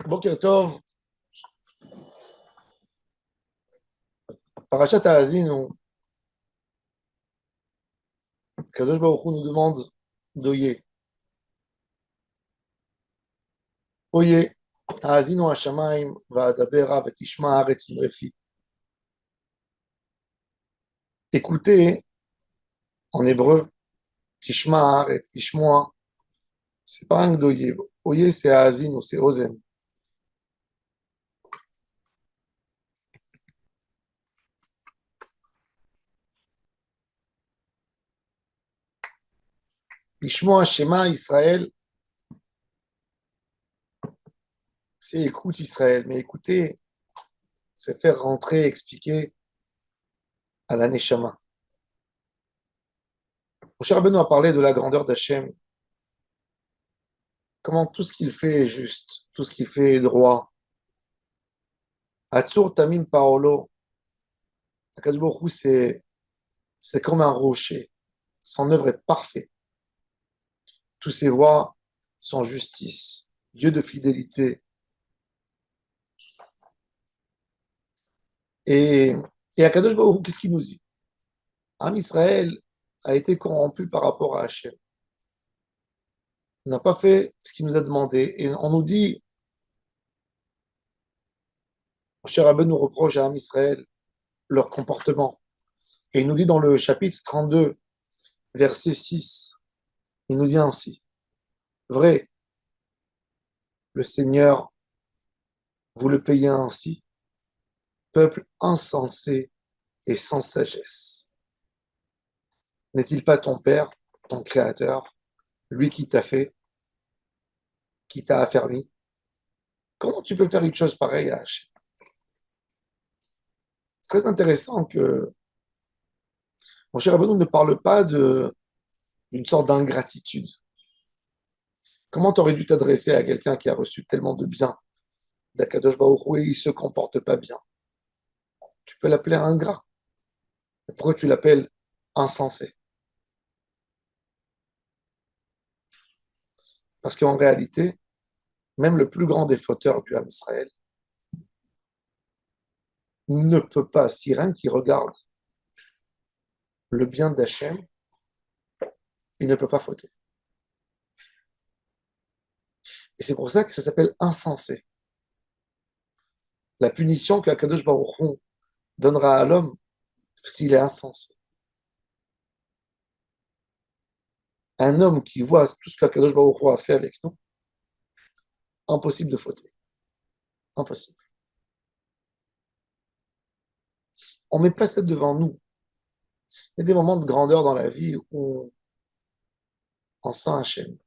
Boker Tov, Parashat Haazinu, Kadosh Baruch Hu nous demande d'oyer. Oyer, Haazinu Hashamayim, Va'adabera, Vatishma Haaretz Imrefi. Écoutez, en hébreu, Tishma Haaretz, Tishmoa, c'est pas un d'oyer. Oyer, c'est Haazinu, c'est Ozen. Tishmoa Shema Israël, c'est écoute Israël. Mais écouter, c'est faire rentrer, expliquer à la Neshama. Moshe Rabbeinu a parlé de la grandeur d'Hachem, comment tout ce qu'il fait est juste, tout ce qu'il fait est droit. Hatzur Tamim Paolo, Akadosh Baruch Hu, c'est comme un rocher. Son œuvre est parfaite. Tous ses voies sont justice. Dieu de fidélité. Et, et Akadosh Baruch Hu, qu'est-ce qu'il nous dit? Am Israël a été corrompu par rapport à Hachem. On n'a pas fait ce qu'il nous a demandé. Et on nous dit, mon cher Rabbeinu nous reproche à Am Israël leur comportement. Et il nous dit dans le chapitre 32, verset 6, il nous dit ainsi, vrai, le Seigneur, vous le payez ainsi, peuple insensé et sans sagesse. N'est-il pas ton Père, ton Créateur, lui qui t'a fait, qui t'a affermi? Comment tu peux faire une chose pareille à Hachem? C'est très intéressant que mon cher Abounou ne parle pas d'une sorte d'ingratitude. Comment tu aurais dû t'adresser à quelqu'un qui a reçu tellement de bien d'Akadosh Baruch Hu et il ne se comporte pas bien? Tu peux l'appeler ingrat. Mais pourquoi tu l'appelles insensé? Parce qu'en réalité, même le plus grand des fauteurs du Ham Israël ne peut pas, si rien qu'il regarde le bien d'Hachem, il ne peut pas fauter. Et c'est pour ça que ça s'appelle insensé. La punition qu'Akadosh Baruch Hu donnera à l'homme, c'est parce qu'il est insensé. Un homme qui voit tout ce qu'Akadosh Baruch Hu a fait avec nous, impossible de fauter. Impossible. On ne met pas ça devant nous. Il y a des moments de grandeur dans la vie où on sent Hachem,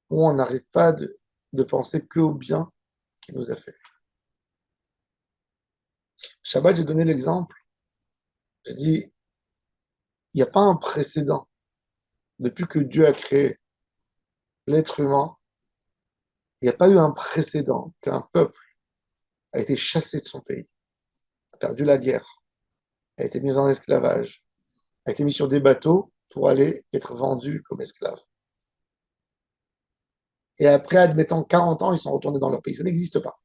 où on n'arrête pas de penser qu'au bien qu'il nous a fait. Shabbat, j'ai donné l'exemple. J'ai dit, il n'y a pas un précédent. Depuis que Dieu a créé l'être humain, il n'y a pas eu un précédent qu'un peuple a été chassé de son pays, a perdu la guerre, a été mis en esclavage, a été mis sur des bateaux pour aller être vendu comme esclave. Et après, admettant 40 ans, ils sont retournés dans leur pays. Ça n'existe pas.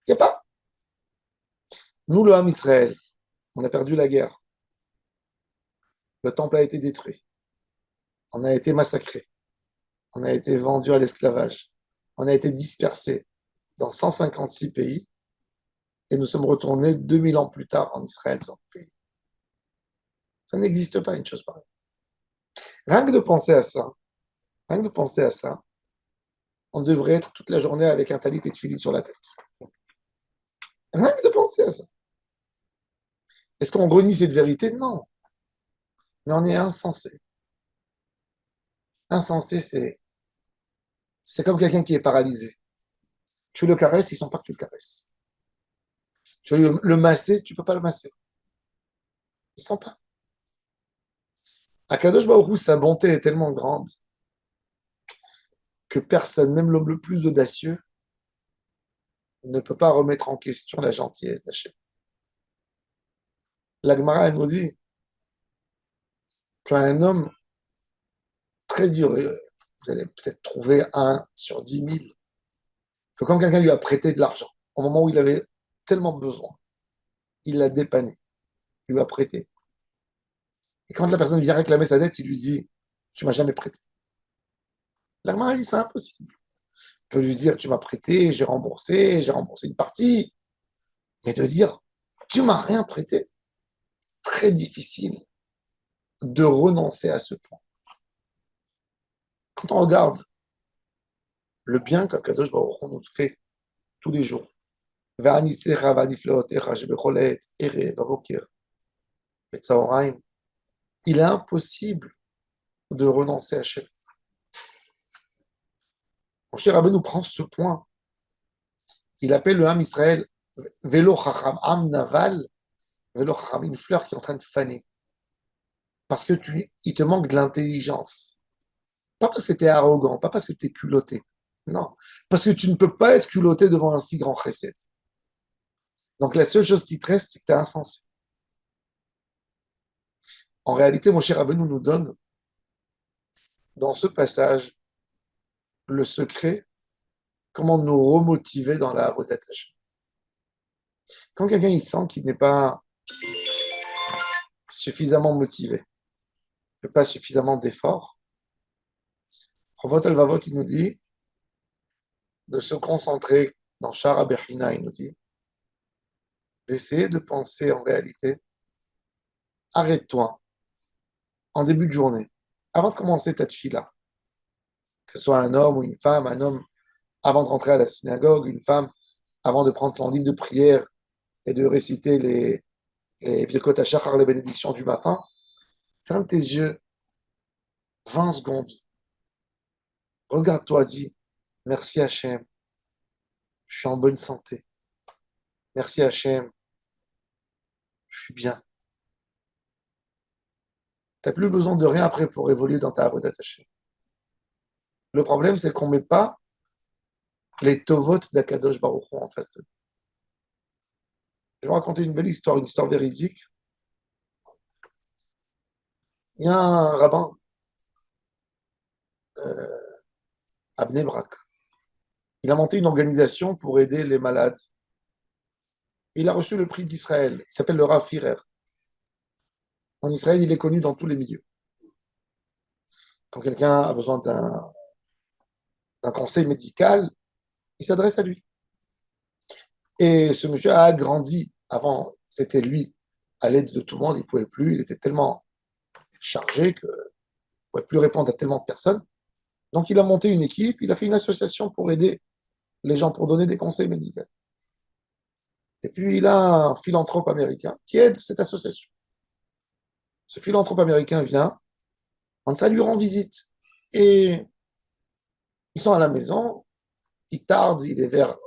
Il n'y a pas. Nous, le Ham Israël, on a perdu la guerre. Le temple a été détruit. On a été massacré. On a été vendu à l'esclavage. On a été dispersé dans 156 pays. Et nous sommes retournés 2000 ans plus tard en Israël, dans le pays. Ça n'existe pas une chose pareille. Rien que de penser à ça, rien que de penser à ça, on devrait être toute la journée avec un talit et de filit sur la tête. Rien que de penser à ça. Est-ce qu'on renie cette vérité? Non. Mais on est insensé. Insensé, c'est comme quelqu'un qui est paralysé. Tu le caresses, il ne sent pas que tu le caresses. Tu veux le masser, tu ne peux pas le masser. Il ne sent pas. Akadosh Baruch Hu, sa bonté est tellement grande que personne, même l'homme le plus audacieux, ne peut pas remettre en question la gentillesse d'Hachem. La Gemara elle nous dit qu'un homme très dur, vous allez peut-être trouver un sur 10 000, que quand quelqu'un lui a prêté de l'argent, au moment où il avait tellement besoin, il l'a dépanné, il lui a prêté. Et quand la personne vient réclamer sa dette, il lui dit, tu m'as jamais prêté. L'Allemand a dit, c'est impossible. Il peut lui dire, tu m'as prêté, j'ai remboursé une partie. Mais de dire, tu m'as rien prêté, très difficile de renoncer à ce point. Quand on regarde le bien qu'Akadosh Baruch Hu nous fait tous les jours, il est impossible de renoncer à Hachem. Mon cher Rabbeinu nous prend ce point. Il appelle le Ham Israël Velo Chacham, Ham Naval, Velo Chacham, une fleur qui est en train de faner. Parce que il te manque de l'intelligence. Pas parce que tu es arrogant, pas parce que tu es culotté. Non, parce que tu ne peux pas être culotté devant un si grand chesed. Donc la seule chose qui te reste, c'est que tu es insensé. En réalité, mon cher Rabbeinu nous donne, dans ce passage, le secret, comment nous remotiver dans la avodat Hashem. Quand quelqu'un il sent qu'il n'est pas suffisamment motivé, ne fait pas suffisamment d'efforts, Ravot al-Vavot, il nous dit de se concentrer dans Shara Bechina, il nous dit d'essayer de penser en réalité, arrête-toi en début de journée, avant de commencer ta tefila, que ce soit un homme ou une femme, un homme avant de rentrer à la synagogue, une femme avant de prendre son livre de prière et de réciter les Birkot HaShachar, les bénédictions du matin, ferme tes yeux 20 secondes, regarde-toi, dis merci Hachem, je suis en bonne santé, merci Hachem, je suis bien. Tu n'as plus besoin de rien après pour évoluer dans ta avodat Hachem. Le problème, c'est qu'on ne met pas les tovot d'Akadosh Baruch Hu en face de nous. Je vais vous raconter une belle histoire, une histoire véridique. Il y a un rabbin à Bnei Brak. Il a monté une organisation pour aider les malades. Il a reçu le prix d'Israël. Il s'appelle le Rav Firer. En Israël, il est connu dans tous les milieux. Quand quelqu'un a besoin d'un conseil médical, il s'adresse à lui. Et ce monsieur a grandi. Avant, c'était lui, à l'aide de tout le monde, il ne pouvait plus. Il était tellement chargé qu'il ne pouvait plus répondre à tellement de personnes. Donc, il a monté une équipe, il a fait une association pour aider les gens, pour donner des conseils médicaux. Et puis, il a un philanthrope américain qui aide cette association. Ce philanthrope américain vient, ça lui rend visite. Et ils sont à la maison, il tarde, il est vers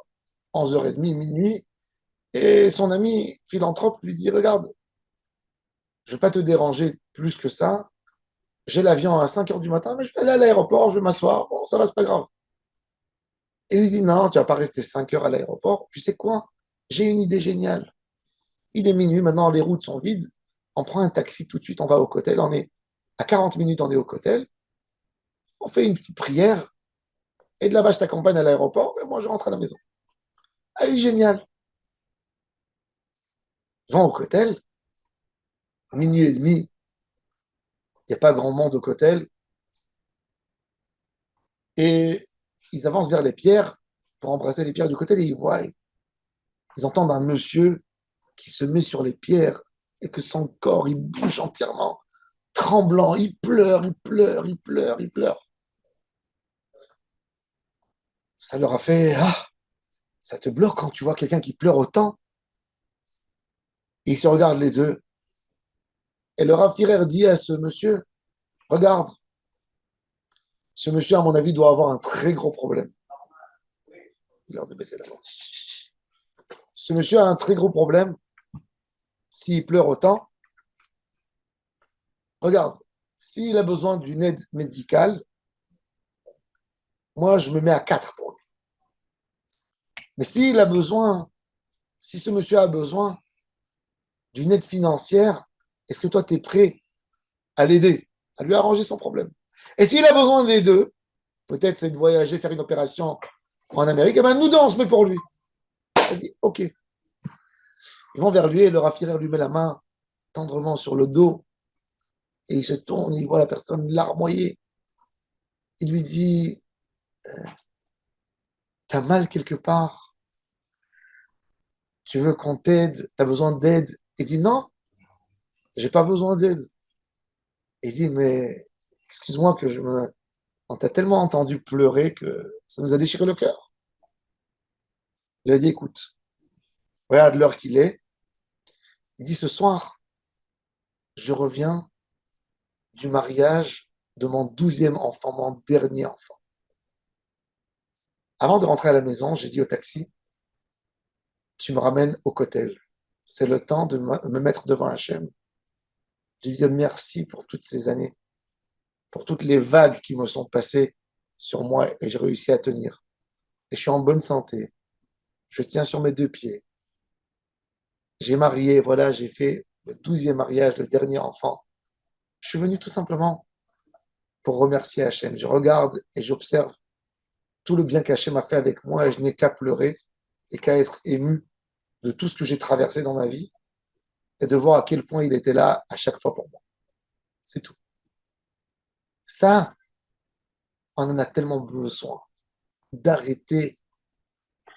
11h30, minuit, et son ami philanthrope lui dit, regarde, je ne vais pas te déranger plus que ça, j'ai l'avion à 5h du matin, mais je vais aller à l'aéroport, je vais m'asseoir, bon, ça va, c'est pas grave. Et lui dit, non, tu vas pas rester 5 heures à l'aéroport, tu sais quoi, j'ai une idée géniale. Il est minuit, maintenant les routes sont vides, on prend un taxi tout de suite, on va au cotel, on est à 40 minutes, on est au cotel, on fait une petite prière, et de là-bas, je t'accompagne à l'aéroport, et moi, je rentre à la maison. Allez, génial. Ils vont au cotel, minuit et demi, il n'y a pas grand monde au cotel, et ils avancent vers les pierres pour embrasser les pierres du cotel, et ils entendent un monsieur qui se met sur les pierres, et que son corps, il bouge entièrement, tremblant, il pleure, il pleure, il pleure, il pleure. Ça leur a fait, ah, ça te bloque quand tu vois quelqu'un qui pleure autant. Et ils se regardent les deux. Et le Rav Firer dit à ce monsieur, regarde, ce monsieur, à mon avis, doit avoir un très gros problème. Il leur de baisser la voix. Ce monsieur a un très gros problème. S'il pleure autant, regarde, s'il a besoin d'une aide médicale, moi, je me mets à 4 pour lui. Mais s'il a besoin, si ce monsieur a besoin d'une aide financière, est-ce que toi, tu es prêt à l'aider, à lui arranger son problème? Et s'il a besoin des deux, peut-être c'est de voyager, faire une opération en Amérique, eh ben nous on se met pour lui. Il dit, ok. Ils vont vers lui et le Raphaël lui met la main tendrement sur le dos et il se tourne, il voit la personne larmoyée. Il lui dit, t'as mal quelque part, tu veux qu'on t'aide, t'as besoin d'aide. Il dit, non, j'ai pas besoin d'aide. Il dit, mais excuse-moi que je me... On t'a tellement entendu pleurer que ça nous a déchiré le cœur. Il a dit, écoute, regarde l'heure qu'il est. Il dit, ce soir, je reviens du mariage de mon 12e enfant, mon dernier enfant. Avant de rentrer à la maison, j'ai dit au taxi, tu me ramènes au cotel. C'est le temps de me mettre devant Hachem, de lui dire merci pour toutes ces années, pour toutes les vagues qui me sont passées sur moi et j'ai réussi à tenir. Et je suis en bonne santé. Je tiens sur mes deux pieds. J'ai marié, voilà, j'ai fait le 12e mariage, le dernier enfant. Je suis venu tout simplement pour remercier Hachem. Je regarde et j'observe tout le bien qu'Hachem a fait avec moi et je n'ai qu'à pleurer et qu'à être ému de tout ce que j'ai traversé dans ma vie et de voir à quel point il était là à chaque fois pour moi. C'est tout. Ça, on en a tellement besoin d'arrêter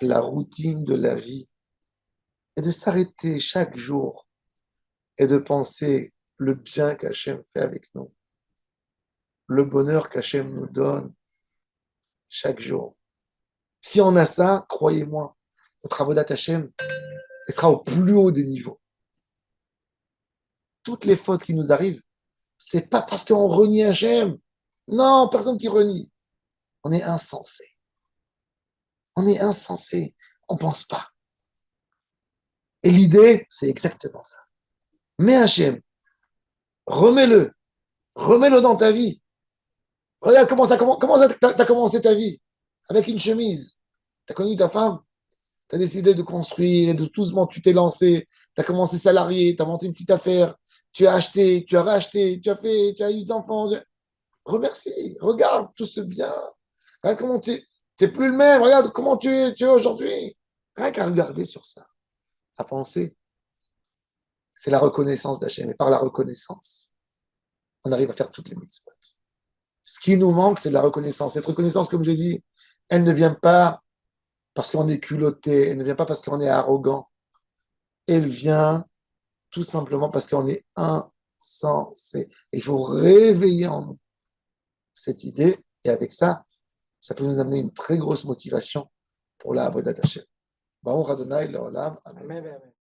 la routine de la vie et de s'arrêter chaque jour et de penser le bien qu'Hachem fait avec nous, le bonheur qu'Hachem nous donne chaque jour. Si on a ça, croyez-moi, notre avodat Hachem, elle sera au plus haut des niveaux. Toutes les fautes qui nous arrivent, c'est pas parce qu'on renie Hachem. Non, personne qui renie. On est insensé. On est insensé. On pense pas. Et l'idée, c'est exactement ça. Mais Hachem, remets-le. Remets-le dans ta vie. Regarde comment t'as commencé ta vie. Avec une chemise. T'as connu ta femme. T'as décidé de construire et de tout doucement, tu t'es lancé. T'as commencé salarié. T'as monté une petite affaire. Tu as acheté, tu as racheté, tu as fait, tu as eu des enfants. Remercie. Regarde tout ce bien. Regarde comment tu n'es plus le même. Regarde comment tu es aujourd'hui. Rien qu'à regarder sur ça, à penser, c'est la reconnaissance d'Hachem. Et par la reconnaissance, on arrive à faire toutes les mitzvot. Ce qui nous manque, c'est de la reconnaissance. Cette reconnaissance, comme j'ai dit, elle ne vient pas parce qu'on est culotté, elle ne vient pas parce qu'on est arrogant. Elle vient tout simplement parce qu'on est insensé. Et il faut réveiller en nous cette idée. Et avec ça, ça peut nous amener une très grosse motivation pour la Avodat Hashem. Baruch Adonai, Leolam. Amen.